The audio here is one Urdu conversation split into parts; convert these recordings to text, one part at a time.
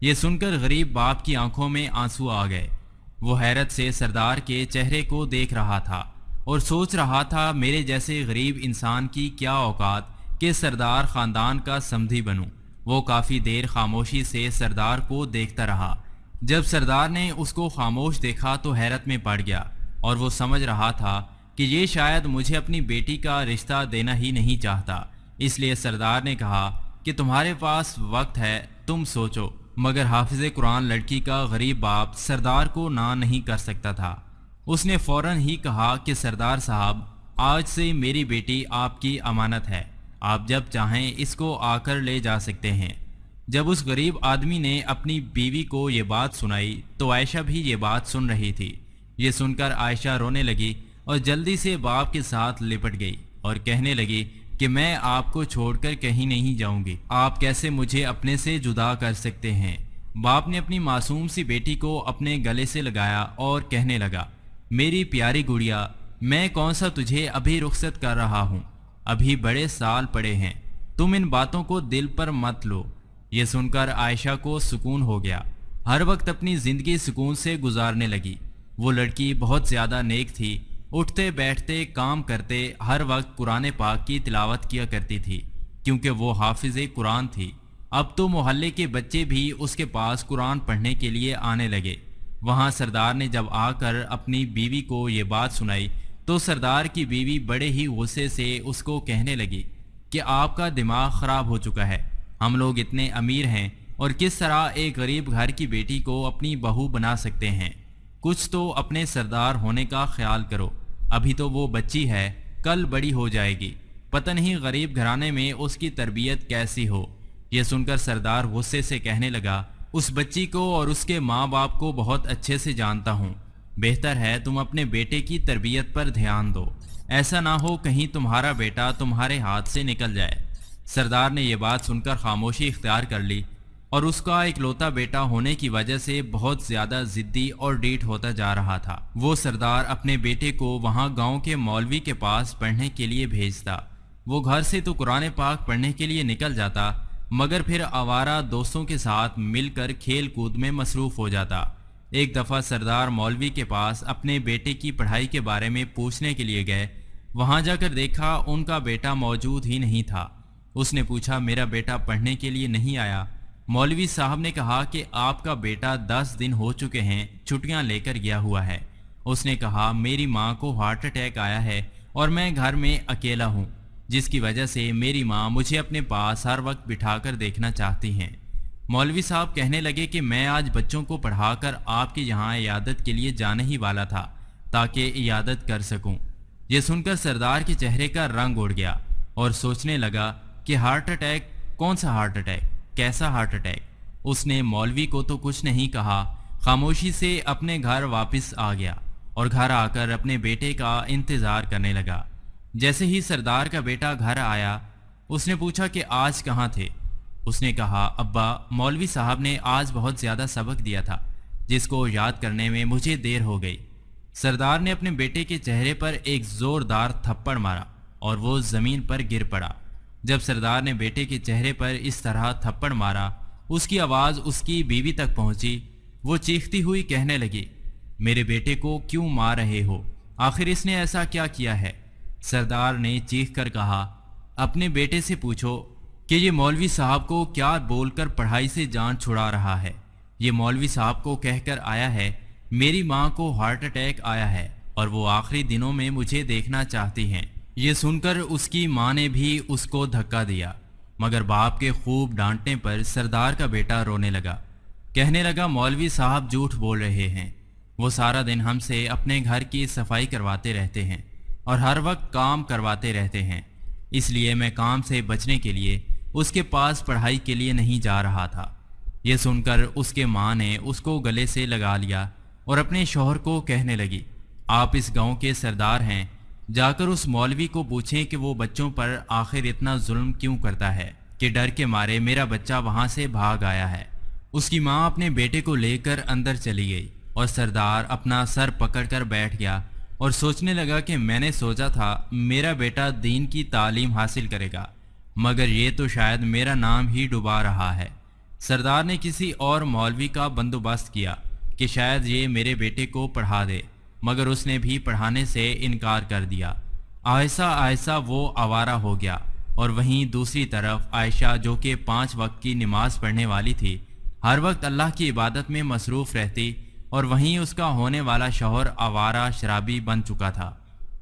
یہ سن کر غریب باپ کی آنکھوں میں آنسو آ گئے۔ وہ حیرت سے سردار کے چہرے کو دیکھ رہا تھا اور سوچ رہا تھا میرے جیسے غریب انسان کی کیا اوقات کہ سردار خاندان کا سمدھی بنوں۔ وہ کافی دیر خاموشی سے سردار کو دیکھتا رہا۔ جب سردار نے اس کو خاموش دیکھا تو حیرت میں پڑ گیا اور وہ سمجھ رہا تھا کہ یہ شاید مجھے اپنی بیٹی کا رشتہ دینا ہی نہیں چاہتا۔ اس لیے سردار نے کہا کہ تمہارے پاس وقت ہے، تم سوچو۔ مگر حافظ قرآن لڑکی کا غریب باپ سردار کو نہ نہیں کر سکتا تھا۔ اس نے فوراً ہی کہا کہ سردار صاحب، آج سے میری بیٹی آپ کی امانت ہے، آپ جب چاہیں اس کو آ کر لے جا سکتے ہیں۔ جب اس غریب آدمی نے اپنی بیوی کو یہ بات سنائی تو عائشہ بھی یہ بات سن رہی تھی۔ یہ سن کر عائشہ رونے لگی اور جلدی سے باپ کے ساتھ لپٹ گئی اور کہنے لگی کہ میں آپ کو چھوڑ کر کہیں نہیں جاؤں گی، آپ کیسے مجھے اپنے سے جدا کر سکتے ہیں۔ باپ نے اپنی معصوم سی بیٹی کو اپنے گلے سے لگایا اور کہنے لگا، میری پیاری گڑیا، میں کون سا تجھے ابھی رخصت کر رہا ہوں، ابھی بڑے سال پڑے ہیں، تم ان باتوں کو دل پر مت لو۔ یہ سن کر عائشہ کو سکون ہو گیا، ہر وقت اپنی زندگی سکون سے گزارنے لگی۔ وہ لڑکی بہت زیادہ نیک تھی، اٹھتے بیٹھتے کام کرتے ہر وقت قرآن پاک کی تلاوت کیا کرتی تھی، کیونکہ وہ حافظ قرآن تھی۔ اب تو محلے کے بچے بھی اس کے پاس قرآن پڑھنے کے لیے آنے لگے۔ وہاں سردار نے جب آ کر اپنی بیوی کو یہ بات سنائی تو سردار کی بیوی بڑے ہی غصے سے اس کو کہنے لگی کہ آپ کا دماغ خراب ہو چکا ہے، ہم لوگ اتنے امیر ہیں اور کس طرح ایک غریب گھر کی بیٹی کو اپنی بہو بنا سکتے ہیں؟ کچھ تو اپنے سردار ہونے کا خیال کرو، ابھی تو وہ بچی ہے، کل بڑی ہو جائے گی، پتہ نہیں غریب گھرانے میں اس کی تربیت کیسی ہو۔ یہ سن کر سردار غصے سے کہنے لگا، اس بچی کو اور اس کے ماں باپ کو بہت اچھے سے جانتا ہوں، بہتر ہے تم اپنے بیٹے کی تربیت پر دھیان دو، ایسا نہ ہو کہیں تمہارا بیٹا تمہارے ہاتھ سے نکل جائے۔ سردار نے یہ بات سن کر خاموشی اختیار کر لی اور اس کا اکلوتا بیٹا ہونے کی وجہ سے بہت زیادہ ضدی اور ڈیٹ ہوتا جا رہا تھا۔ وہ سردار اپنے بیٹے کو وہاں گاؤں کے مولوی کے پاس پڑھنے کے لیے بھیجتا۔ وہ گھر سے تو قرآن پاک پڑھنے کے لیے نکل جاتا، مگر پھر آوارہ دوستوں کے ساتھ مل کر کھیل کود میں مصروف ہو جاتا۔ ایک دفعہ سردار مولوی کے پاس اپنے بیٹے کی پڑھائی کے بارے میں پوچھنے کے لیے گئے۔ وہاں جا کر دیکھا ان کا بیٹا موجود ہی نہیں تھا۔ اس نے پوچھا، میرا بیٹا پڑھنے کے لیے نہیں آیا؟ مولوی صاحب نے کہا کہ آپ کا بیٹا 10 دن ہو چکے ہیں چھٹیاں لے کر گیا ہوا ہے۔ اس نے کہا، میری ماں کو ہارٹ اٹیک آیا ہے اور میں گھر میں اکیلا ہوں، جس کی وجہ سے میری ماں مجھے اپنے پاس ہر وقت بٹھا کر دیکھنا چاہتی ہیں۔ مولوی صاحب کہنے لگے کہ میں آج بچوں کو پڑھا کر آپ کے یہاں عیادت کے لیے جانے ہی والا تھا تاکہ عیادت کر سکوں۔ یہ سن کر سردار کے چہرے کا رنگ اڑ گیا اور سوچنے لگا کہ ہارٹ اٹیک؟ کون سا ہارٹ اٹیک؟ کیسا ہارٹ اٹیک؟ اس نے مولوی کو تو کچھ نہیں کہا، خاموشی سے اپنے گھر واپس آ گیا اور گھر آ کر اپنے بیٹے کا انتظار کرنے لگا۔ جیسے ہی سردار کا بیٹا گھر آیا، اس نے پوچھا کہ آج کہاں تھے؟ اس نے کہا، ابا، مولوی صاحب نے آج بہت زیادہ سبق دیا تھا جس کو یاد کرنے میں مجھے دیر ہو گئی۔ سردار نے اپنے بیٹے کے چہرے پر ایک زوردار تھپڑ مارا اور وہ زمین پر گر پڑا۔ جب سردار نے بیٹے کے چہرے پر اس طرح تھپڑ مارا، اس کی آواز اس کی بیوی تک پہنچی۔ وہ چیختی ہوئی کہنے لگی، میرے بیٹے کو کیوں مار رہے ہو؟ آخر اس نے ایسا کیا کیا ہے؟ سردار نے چیخ کر کہا، اپنے بیٹے سے پوچھو کہ یہ مولوی صاحب کو کیا بول کر پڑھائی سے جان چھڑا رہا ہے۔ یہ مولوی صاحب کو کہہ کر آیا ہے میری ماں کو ہارٹ اٹیک آیا ہے اور وہ آخری دنوں میں مجھے دیکھنا چاہتی ہیں۔ یہ سن کر اس کی ماں نے بھی اس کو دھکا دیا، مگر باپ کے خوب ڈانٹنے پر سردار کا بیٹا رونے لگا، کہنے لگا، مولوی صاحب جھوٹ بول رہے ہیں، وہ سارا دن ہم سے اپنے گھر کی صفائی کرواتے رہتے ہیں اور ہر وقت کام کرواتے رہتے ہیں، اس لیے میں کام سے بچنے کے لیے اس کے پاس پڑھائی کے لیے نہیں جا رہا تھا۔ یہ سن کر اس کے ماں نے اس کو گلے سے لگا لیا اور اپنے شوہر کو کہنے لگی، آپ اس گاؤں کے سردار ہیں، جا کر اس مولوی کو پوچھیں کہ وہ بچوں پر آخر اتنا ظلم کیوں کرتا ہے کہ ڈر کے مارے میرا بچہ وہاں سے بھاگ آیا ہے۔ اس کی ماں اپنے بیٹے کو لے کر اندر چلی گئی اور سردار اپنا سر پکڑ کر بیٹھ گیا اور سوچنے لگا کہ میں نے سوچا تھا میرا بیٹا دین کی تعلیم حاصل کرے گا، مگر یہ تو شاید میرا نام ہی ڈبا رہا ہے۔ سردار نے کسی اور مولوی کا بندوبست کیا کہ شاید یہ میرے بیٹے کو پڑھا دے، مگر اس نے بھی پڑھانے سے انکار کر دیا۔ آہستہ آہستہ وہ آوارہ ہو گیا، اور وہیں دوسری طرف عائشہ جو کہ 5 وقت کی نماز پڑھنے والی تھی، ہر وقت اللہ کی عبادت میں مصروف رہتی، اور وہیں اس کا ہونے والا شوہر آوارہ شرابی بن چکا تھا۔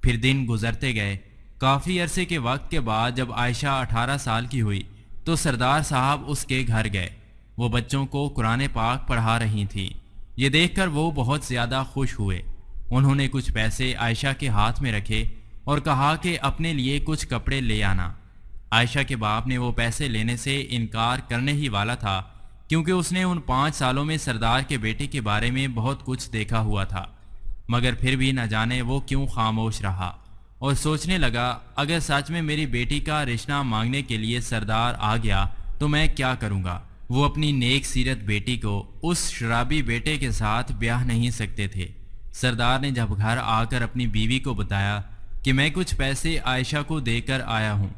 پھر دن گزرتے گئے۔ کافی عرصے کے وقت کے بعد جب عائشہ 18 سال کی ہوئی تو سردار صاحب اس کے گھر گئے۔ وہ بچوں کو قرآن پاک پڑھا رہی تھیں۔ یہ دیکھ کر وہ بہت زیادہ خوش ہوئے۔ انہوں نے کچھ پیسے عائشہ کے ہاتھ میں رکھے اور کہا کہ اپنے لیے کچھ کپڑے لے آنا۔ عائشہ کے باپ نے وہ پیسے لینے سے انکار کرنے ہی والا تھا، کیونکہ اس نے ان 5 سالوں میں سردار کے بیٹے کے بارے میں بہت کچھ دیکھا ہوا تھا، مگر پھر بھی نہ جانے وہ کیوں خاموش رہا، اور سوچنے لگا اگر سچ میں میری بیٹی کا رشتہ مانگنے کے لیے سردار آ گیا تو میں کیا کروں گا۔ وہ اپنی نیک سیرت بیٹی کو اس شرابی بیٹے کے ساتھ بیاہ نہیں سکتے تھے۔ سردار نے جب گھر آ کر اپنی بیوی کو بتایا کہ میں کچھ پیسے عائشہ کو دے کر آیا ہوں،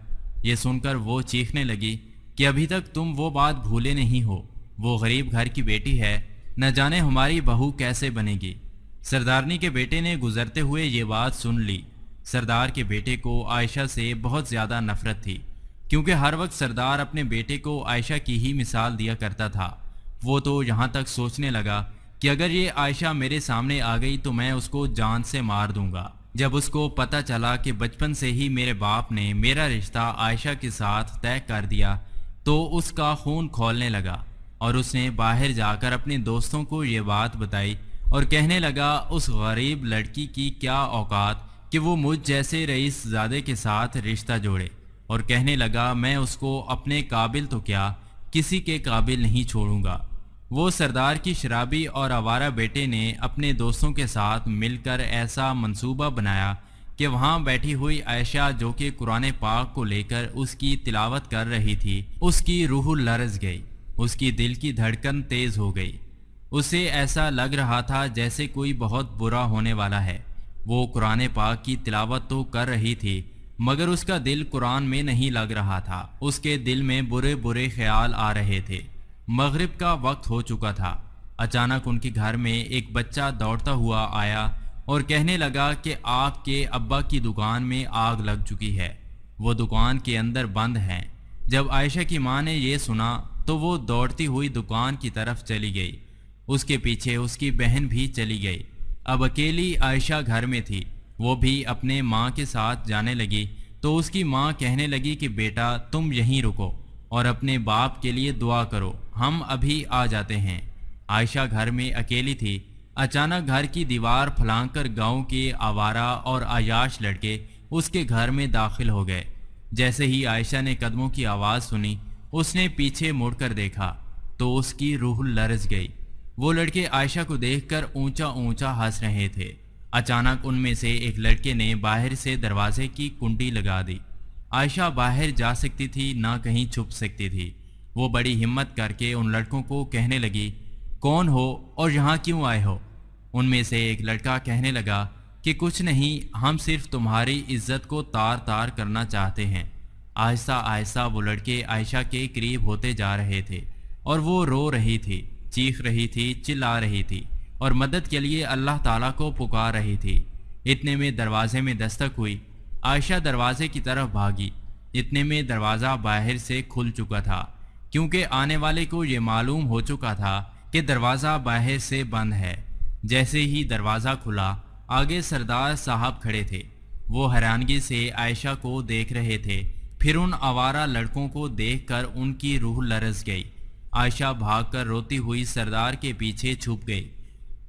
یہ سن کر وہ چیخنے لگی کہ ابھی تک تم وہ بات بھولے نہیں ہو، وہ غریب گھر کی بیٹی ہے، نہ جانے ہماری بہو کیسے بنے گی۔ سردارنی کے بیٹے نے گزرتے ہوئے یہ بات سن لی۔ سردار کے بیٹے کو عائشہ سے بہت زیادہ نفرت تھی، کیونکہ ہر وقت سردار اپنے بیٹے کو عائشہ کی ہی مثال دیا کرتا تھا۔ وہ تو یہاں تک سوچنے لگا کہ اگر یہ عائشہ میرے سامنے آ گئی تو میں اس کو جان سے مار دوں گا۔ جب اس کو پتہ چلا کہ بچپن سے ہی میرے باپ نے میرا رشتہ عائشہ کے ساتھ طے کر دیا تو اس کا خون کھولنے لگا، اور اس نے باہر جا کر اپنے دوستوں کو یہ بات بتائی اور کہنے لگا اس غریب لڑکی کی کیا اوقات کہ وہ مجھ جیسے رئیس زادے کے ساتھ رشتہ جوڑے، اور کہنے لگا میں اس کو اپنے قابل تو کیا کسی کے قابل نہیں چھوڑوں گا۔ وہ سردار کی شرابی اور آوارہ بیٹے نے اپنے دوستوں کے ساتھ مل کر ایسا منصوبہ بنایا کہ وہاں بیٹھی ہوئی عائشہ جو کہ قرآن پاک کو لے کر اس کی تلاوت کر رہی تھی، اس کی روح لرز گئی، اس کی دل کی دھڑکن تیز ہو گئی۔ اسے ایسا لگ رہا تھا جیسے کوئی بہت برا ہونے والا ہے۔ وہ قرآن پاک کی تلاوت تو کر رہی تھی، مگر اس کا دل قرآن میں نہیں لگ رہا تھا۔ اس کے دل میں برے برے خیال آ رہے تھے۔ مغرب کا وقت ہو چکا تھا۔ اچانک ان کے گھر میں ایک بچہ دوڑتا ہوا آیا اور کہنے لگا کہ آپ کے ابا کی دکان میں آگ لگ چکی ہے، وہ دکان کے اندر بند ہیں۔ جب عائشہ کی ماں نے یہ سنا تو وہ دوڑتی ہوئی دکان کی طرف چلی گئی۔ اس کے پیچھے اس کی بہن بھی چلی گئی۔ اب اکیلی عائشہ گھر میں تھی۔ وہ بھی اپنے ماں کے ساتھ جانے لگی تو اس کی ماں کہنے لگی کہ بیٹا تم یہیں رکو اور اپنے باپ کے لیے دعا کرو، ہم ابھی آ جاتے ہیں۔ عائشہ گھر میں اکیلی تھی۔ اچانک گھر کی دیوار پھلانگ کر گاؤں کے آوارہ اور عیاش لڑکے اس کے گھر میں داخل ہو گئے۔ جیسے ہی عائشہ نے قدموں کی آواز سنی، اس نے پیچھے مڑ کر دیکھا تو اس کی روح لرز گئی۔ وہ لڑکے عائشہ کو دیکھ کر اونچا اونچا ہنس رہے تھے۔ اچانک ان میں سے ایک لڑکے نے باہر سے دروازے کی کنڈی لگا دی۔ عائشہ باہر جا سکتی تھی نہ کہیں چھپ سکتی تھی۔ وہ بڑی ہمت کر کے ان لڑکوں کو کہنے لگی کون ہو اور یہاں کیوں آئے ہو؟ ان میں سے ایک لڑکا کہنے لگا کہ کچھ نہیں، ہم صرف تمہاری عزت کو تار تار کرنا چاہتے ہیں۔ آہستہ آہستہ وہ لڑکے عائشہ کے قریب ہوتے جا رہے تھے اور وہ رو رہی تھی، چیخ رہی تھی، چلا رہی تھی اور مدد کے لیے اللہ تعالیٰ کو پکار رہی تھی۔ اتنے میں دروازے میں دستک ہوئی۔ عائشہ دروازے کی طرف بھاگی۔ اتنے میں دروازہ باہر سے کھل چکا تھا، کیونکہ آنے والے کو یہ معلوم ہو چکا تھا کہ دروازہ باہر سے بند ہے۔ جیسے ہی دروازہ کھلا، آگے سردار صاحب کھڑے تھے۔ وہ حیرانگی سے عائشہ کو دیکھ رہے تھے، پھر ان آوارہ لڑکوں کو دیکھ کر ان کی روح لرز گئی۔ عائشہ بھاگ کر روتی ہوئی سردار کے پیچھے چھپ گئی۔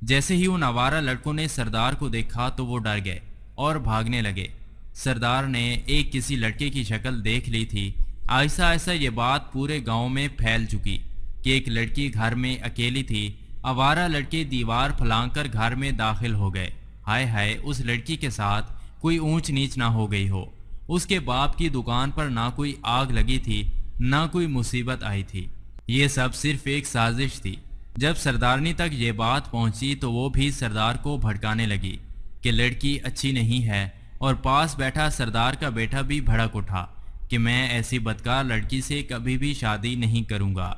جیسے ہی ان آوارہ لڑکوں نے سردار کو دیکھا تو وہ ڈر گئے اور بھاگنے لگے۔ سردار نے ایک کسی لڑکے کی شکل دیکھ لی تھی۔ آہستہ آہستہ یہ بات پورے گاؤں میں پھیل چکی کہ ایک لڑکی گھر میں اکیلی تھی۔ آوارہ لڑکے دیوار پھلانگ کر گھر میں داخل ہو گئے۔ ہائے ہائے، اس لڑکی کے ساتھ کوئی اونچ نیچ نہ ہو گئی ہو۔ اس کے باپ کی دکان پر نہ کوئی آگ لگی تھی، نہ کوئی مصیبت آئی تھی۔ یہ سب صرف ایک سازش تھی۔ جب سردارنی تک یہ بات پہنچی تو وہ بھی سردار کو بھڑکانے لگی کہ لڑکی اچھی نہیں ہے، اور پاس بیٹھا سردار کا بیٹا بھی بھڑک اٹھا کہ میں ایسی بدکار لڑکی سے کبھی بھی شادی نہیں کروں گا۔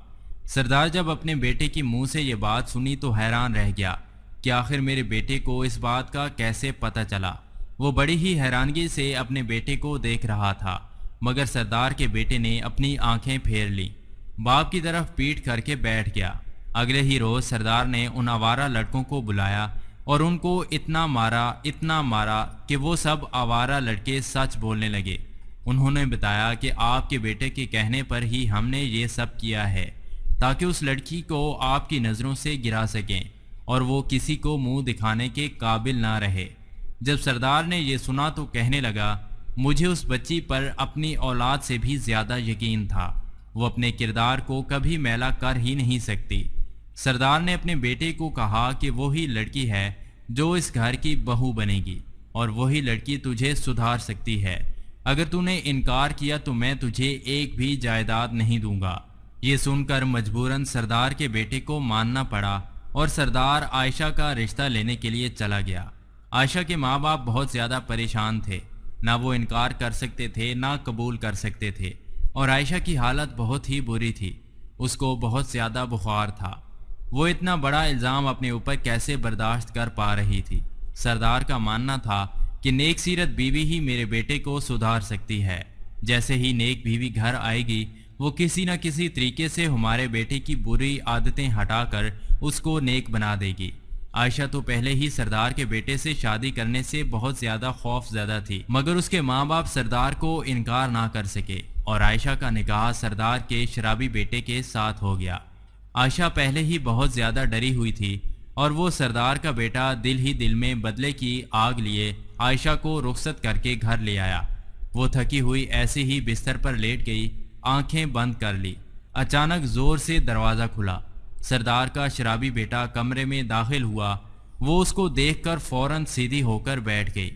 سردار جب اپنے بیٹے کی منہ سے یہ بات سنی تو حیران رہ گیا کہ آخر میرے بیٹے کو اس بات کا کیسے پتہ چلا۔ وہ بڑی ہی حیرانگی سے اپنے بیٹے کو دیکھ رہا تھا، مگر سردار کے بیٹے نے اپنی آنکھیں پھیر لیں، باپ کی طرف پیٹ کر کے بیٹھ گیا۔ اگلے ہی روز سردار نے ان آوارہ لڑکوں کو بلایا اور ان کو اتنا مارا کہ وہ سب آوارہ لڑکے سچ بولنے لگے۔ انہوں نے بتایا کہ آپ کے بیٹے کے کہنے پر ہی ہم نے یہ سب کیا ہے، تاکہ اس لڑکی کو آپ کی نظروں سے گرا سکیں اور وہ کسی کو منہ دکھانے کے قابل نہ رہے۔ جب سردار نے یہ سنا تو کہنے لگا، مجھے اس بچی پر اپنی اولاد سے بھی زیادہ یقین تھا، وہ اپنے کردار کو کبھی میلا کر ہی نہیں سکتی۔ سردار نے اپنے بیٹے کو کہا کہ وہی لڑکی ہے جو اس گھر کی بہو بنے گی، اور وہی لڑکی تجھے سدھار سکتی ہے۔ اگر تو نے انکار کیا تو میں تجھے ایک بھی جائیداد نہیں دوں گا۔ یہ سن کر مجبوراً سردار کے بیٹے کو ماننا پڑا اور سردار عائشہ کا رشتہ لینے کے لیے چلا گیا۔ عائشہ کے ماں باپ بہت زیادہ پریشان تھے، نہ وہ انکار کر سکتے تھے نہ قبول کر سکتے تھے، اور عائشہ کی حالت بہت ہی بری تھی، اس کو بہت زیادہ بخار تھا۔ وہ اتنا بڑا الزام اپنے اوپر کیسے برداشت کر پا رہی تھی؟ سردار کا ماننا تھا کہ نیک سیرت بیوی ہی میرے بیٹے کو سدھار سکتی ہے، جیسے ہی نیک بیوی گھر آئے گی وہ کسی نہ کسی طریقے سے ہمارے بیٹے کی بری عادتیں ہٹا کر اس کو نیک بنا دے گی۔ عائشہ تو پہلے ہی سردار کے بیٹے سے شادی کرنے سے بہت زیادہ خوف زدہ تھی، مگر اس کے ماں باپ سردار کو انکار نہ کر سکے اور عائشہ کا نکاح سردار کے شرابی بیٹے کے ساتھ ہو گیا۔ عائشہ پہلے ہی بہت زیادہ ڈری ہوئی تھی اور وہ سردار کا بیٹا دل ہی دل میں بدلے کی آگ لیے عائشہ کو رخصت کر کے گھر لے آیا۔ وہ تھکی ہوئی ایسے ہی بستر پر لیٹ گئی، آنکھیں بند کر لی۔ اچانک زور سے دروازہ کھلا، سردار کا شرابی بیٹا کمرے میں داخل ہوا۔ وہ اس کو دیکھ کر فوراً سیدھی ہو کر بیٹھ گئی۔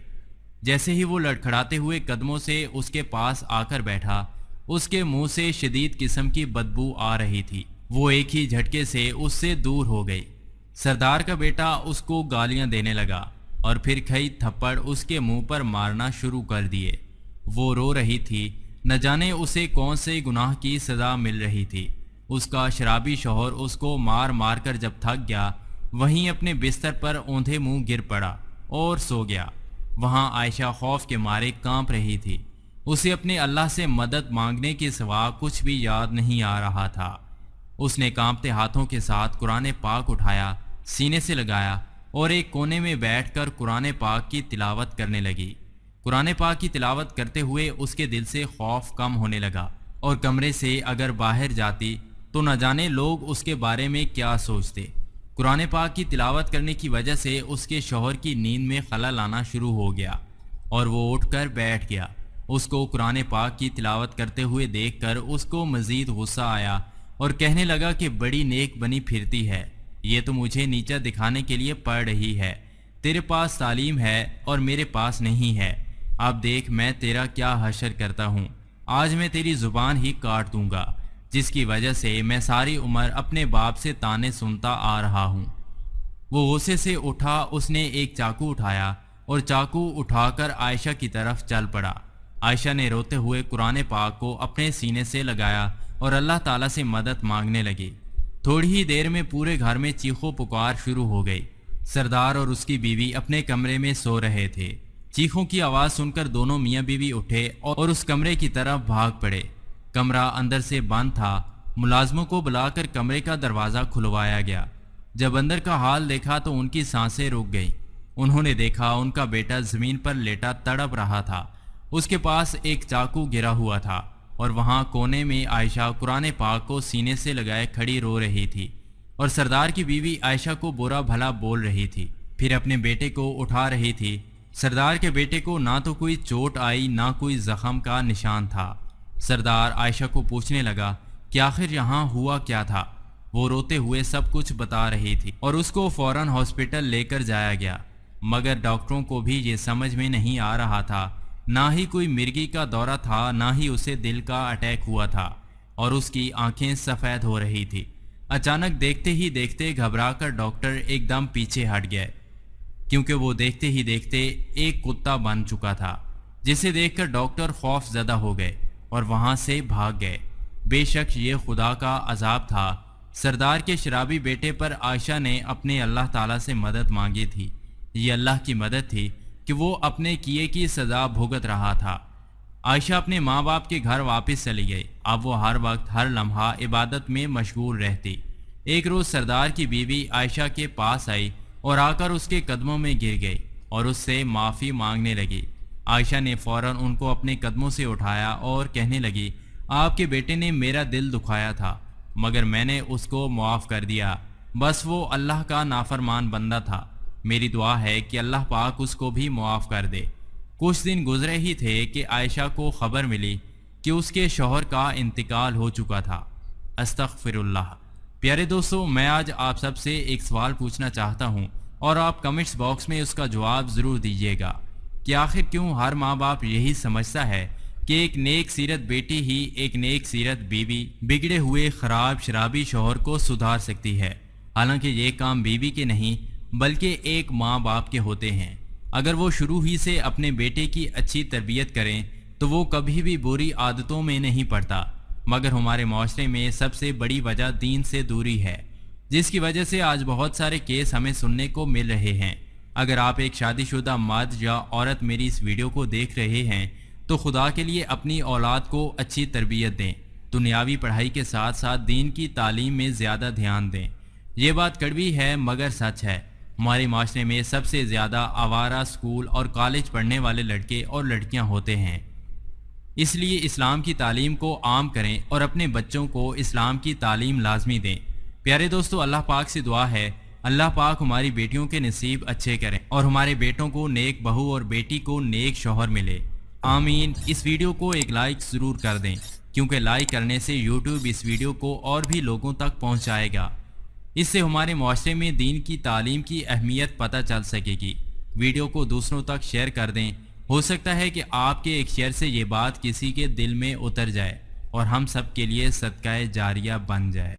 جیسے ہی وہ لڑکھڑاتے ہوئے قدموں سے اس کے پاس آ کر بیٹھا، اس کے منہ سے شدید قسم کی بدبو آ رہی تھی۔ وہ ایک ہی جھٹکے سے اس سے دور ہو گئی۔ سردار کا بیٹا اس کو گالیاں دینے لگا اور پھر کئی تھپڑ اس کے منہ پر مارنا شروع کر دیے۔ وہ رو رہی تھی، نہ جانے اسے کون سے گناہ کی سزا مل رہی تھی۔ اس کا شرابی شوہر اس کو مار مار کر جب تھک گیا، وہیں اپنے بستر پر اوندھے منہ گر پڑا اور سو گیا۔ وہاں عائشہ خوف کے مارے کانپ رہی تھی، اسے اپنے اللہ سے مدد مانگنے کے سوا کچھ بھی یاد نہیں آ رہا تھا۔ اس نے کانپتے ہاتھوں کے ساتھ قرآن پاک اٹھایا، سینے سے لگایا اور ایک کونے میں بیٹھ کر قرآن پاک کی تلاوت کرنے لگی۔ قرآن پاک کی تلاوت کرتے ہوئے اس کے دل سے خوف کم ہونے لگا، اور کمرے سے اگر باہر جاتی تو نہ جانے لوگ اس کے بارے میں کیا سوچتے۔ قرآن پاک کی تلاوت کرنے کی وجہ سے اس کے شوہر کی نیند میں خلل آنا شروع ہو گیا اور وہ اٹھ کر بیٹھ گیا۔ اس کو قرآن پاک کی تلاوت کرتے ہوئے دیکھ کر اس کو مزید غصہ آیا اور کہنے لگا کہ بڑی نیک بنی پھرتی ہے، یہ تو مجھے نیچا دکھانے کے لیے پڑھ رہی ہے۔ تیرے پاس تعلیم ہے اور میرے پاس نہیں ہے، اب دیکھ میں تیرا کیا حشر کرتا ہوں۔ آج میں تیری زبان ہی کاٹ دوں گا، جس کی وجہ سے میں ساری عمر اپنے باپ سے طعنے سنتا آ رہا ہوں۔ وہ غصے سے اٹھا، اس نے ایک چاقو اٹھایا اور چاقو اٹھا کر عائشہ کی طرف چل پڑا۔ عائشہ نے روتے ہوئے قرآن پاک کو اپنے سینے سے لگایا اور اللہ تعالیٰ سے مدد مانگنے لگی۔ تھوڑی ہی دیر میں پورے گھر میں چیخو پکار شروع ہو گئی۔ سردار اور اس کی بیوی اپنے کمرے میں سو رہے تھے۔ چیخوں کی آواز سن کر دونوں میاں بیوی اٹھے اور اس کمرے کی طرف بھاگ پڑے۔ کمرہ اندر سے بند تھا۔ ملازموں کو بلا کر کمرے کا دروازہ کھلوایا گیا۔ جب اندر کا حال دیکھا تو ان کی سانسیں رک گئیں۔ انہوں نے دیکھا ان کا بیٹا زمین پر لیٹا تڑپ رہا تھا، اس کے پاس ایک چاقو گرا ہوا تھا، اور وہاں کونے میں عائشہ قرآن پاک کو سینے سے لگائے کھڑی رو رہی تھی، اور سردار کی بیوی عائشہ کو برا بھلا بول رہی تھی، پھر اپنے بیٹے کو اٹھا رہی تھی۔ سردار کے بیٹے کو نہ تو کوئی چوٹ آئی نہ کوئی زخم کا نشان تھا۔ سردار عائشہ کو پوچھنے لگا کہ آخر یہاں ہوا کیا تھا۔ وہ روتے ہوئے سب کچھ بتا رہی تھی اور اس کو فوراً ہاسپٹل لے کر جایا گیا، مگر ڈاکٹروں کو بھی یہ سمجھ میں نہیں آ رہا تھا، نہ ہی کوئی مرگی کا دورہ تھا، نہ ہی اسے دل کا اٹیک ہوا تھا، اور اس کی آنکھیں سفید ہو رہی تھی۔ اچانک دیکھتے ہی دیکھتے گھبرا کر ڈاکٹر ایک دم پیچھے ہٹ گئے، کیونکہ وہ دیکھتے ہی دیکھتے ایک کتا بن چکا تھا، جسے دیکھ کر ڈاکٹر خوف زدہ ہو گئے اور وہاں سے بھاگ گئے۔ بے شک یہ خدا کا عذاب تھا سردار کے شرابی بیٹے پر عائشہ نے اپنے اللہ تعالیٰ سے مدد مانگی تھی۔ یہ اللہ کی مدد تھی کہ وہ اپنے کیے کی سزا بھگت رہا تھا۔ عائشہ اپنے ماں باپ کے گھر واپس چلی گئی۔ اب وہ ہر وقت ہر لمحہ عبادت میں مشغول رہتی۔ ایک روز سردار کی بیوی عائشہ کے پاس آئی اور آ کر اس کے قدموں میں گر گئی اور اس سے معافی مانگنے لگی۔ عائشہ نے فوراً ان کو اپنے قدموں سے اٹھایا اور کہنے لگی، آپ کے بیٹے نے میرا دل دکھایا تھا مگر میں نے اس کو معاف کر دیا، بس وہ اللہ کا نافرمان بندہ تھا۔ میری دعا ہے کہ اللہ پاک اس کو بھی معاف کر دے۔ کچھ دن گزرے ہی تھے کہ عائشہ کو خبر ملی کہ اس کے شوہر کا انتقال ہو چکا تھا۔ استغفر اللہ۔ پیارے دوستو، میں آج آپ سب سے ایک سوال پوچھنا چاہتا ہوں اور آپ کمنٹس باکس میں اس کا جواب ضرور دیجیے گا کہ آخر کیوں ہر ماں باپ یہی سمجھتا ہے کہ ایک نیک سیرت بیٹی ہی ایک نیک سیرت بیوی بگڑے ہوئے خراب شرابی شوہر کو سدھار سکتی ہے، حالانکہ یہ کام بیوی کے نہیں بلکہ ایک ماں باپ کے ہوتے ہیں۔ اگر وہ شروع ہی سے اپنے بیٹے کی اچھی تربیت کریں تو وہ کبھی بھی بری عادتوں میں نہیں پڑتا، مگر ہمارے معاشرے میں سب سے بڑی وجہ دین سے دوری ہے، جس کی وجہ سے آج بہت سارے کیس ہمیں سننے کو مل رہے ہیں۔ اگر آپ ایک شادی شدہ مرد یا عورت میری اس ویڈیو کو دیکھ رہے ہیں تو خدا کے لیے اپنی اولاد کو اچھی تربیت دیں، دنیاوی پڑھائی کے ساتھ ساتھ دین کی تعلیم میں زیادہ دھیان دیں۔ یہ بات کڑوی ہے مگر سچ ہے۔ ہمارے معاشرے میں سب سے زیادہ آوارہ اسکول اور کالج پڑھنے والے لڑکے اور لڑکیاں ہوتے ہیں۔ اس لیے اسلام کی تعلیم کو عام کریں اور اپنے بچوں کو اسلام کی تعلیم لازمی دیں۔ پیارے دوستو، اللہ پاک سے دعا ہے اللہ پاک ہماری بیٹیوں کے نصیب اچھے کریں اور ہمارے بیٹوں کو نیک بہو اور بیٹی کو نیک شوہر ملے، آمین۔ اس ویڈیو کو ایک لائک ضرور کر دیں، کیونکہ لائک کرنے سے یوٹیوب اس ویڈیو کو اور بھی لوگوں تک پہنچائے گا۔ اس سے ہمارے معاشرے میں دین کی تعلیم کی اہمیت پتہ چل سکے گی۔ ویڈیو کو دوسروں تک شیئر کر دیں، ہو سکتا ہے کہ آپ کے ایک شیئر سے یہ بات کسی کے دل میں اتر جائے اور ہم سب کے لیے صدقہ جاریہ بن جائے۔